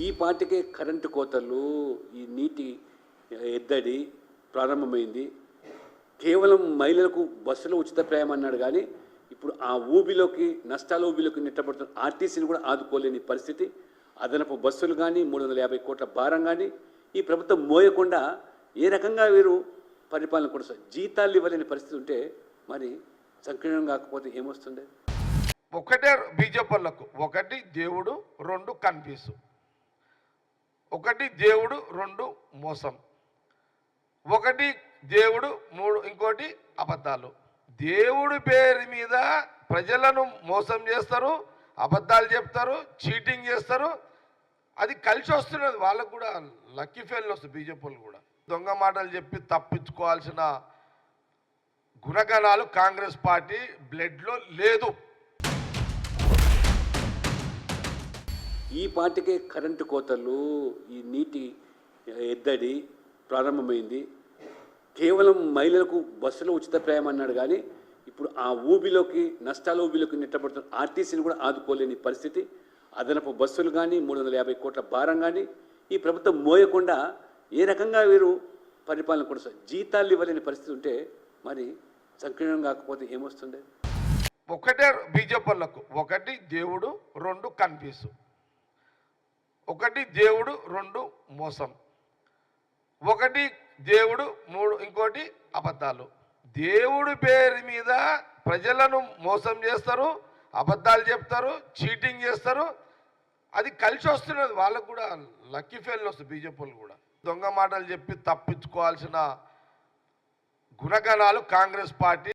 ఈ పాటికే కరెంటు కోతలు, ఈ నీటి ఎద్దడి ప్రారంభమైంది. కేవలం మహిళలకు బస్సులో ఉచిత ప్రయాణం అన్నాడు కానీ ఇప్పుడు ఆ ఊబిలోకి, నష్టాల ఊబిలోకి నెట్టబడుతున్న ఆర్టీసీని కూడా ఆదుకోలేని పరిస్థితి. అదనపు బస్సులు కానీ, 350 కోట్ల భారం కానీ ఈ ప్రభుత్వం మోయకుండా ఏ రకంగా వీరు పరిపాలన కొనసాగు, జీతాలు ఇవ్వలేని పరిస్థితి ఉంటే మరి సంకీర్ణం కాకపోతే ఏమొస్తుంది? ఒకటే బీజేపీలకు, ఒకటి దేవుడు, రెండు కన్ఫ్యూజు, ఒకటి దేవుడు, రెండు మోసం, ఒకటి దేవుడు, మూడు ఇంకోటి అబద్ధాలు. దేవుడి పేరు మీద ప్రజలను మోసం చేస్తారు, అబద్ధాలు చెప్తారు, చీటింగ్ చేస్తారు. అది కలిసి వస్తున్నది వాళ్ళకు కూడా, లక్కీ ఫెయిల్ వస్తుంది బీజేపీలు కూడా. దొంగ మాటలు చెప్పి తప్పించుకోవాల్సిన గుణగణాలు కాంగ్రెస్ పార్టీ బ్లడ్లో లేదు. ఈ పాటికే కరెంటు కోతలు, ఈ నీటి ఎద్దడి ప్రారంభమైంది. కేవలం మహిళలకు బస్సులో ఉచిత ప్రయాణం అన్నాడు కానీ ఇప్పుడు ఆ ఊబిలోకి, నష్టాల ఊబిలోకి నెట్టబడుతున్న ఆర్టీసీని కూడా ఆదుకోలేని పరిస్థితి. అదనపు బస్సులు కానీ, 350 కోట్ల భారం కానీ ఈ ప్రభుత్వం మోయకుండా ఏ రకంగా వీరు పరిపాలన కొనసాగు, జీతాలు ఇవ్వలేని పరిస్థితి ఉంటే మరి సంకీర్ణం కాకపోతే ఏమొస్తుంది? ఒకటే బీజేపీలకు, ఒకటి దేవుడు, రెండు కన్ఫ్యూజు, ఒకటి దేవుడు, రెండు మోసం, ఒకటి దేవుడు, మూడు ఇంకోటి అబద్ధాలు. దేవుడి పేరు మీద ప్రజలను మోసం చేస్తారు, అబద్ధాలు చెప్తారు, చీటింగ్ చేస్తారు. అది కలిసి వస్తున్నది వాళ్ళకు కూడా, లక్కీ ఫెయిల్ వస్తుంది బీజేపీలు కూడా. దొంగ మాటలు చెప్పి తప్పించుకోవాల్సిన గుణగణాలు కాంగ్రెస్ పార్టీ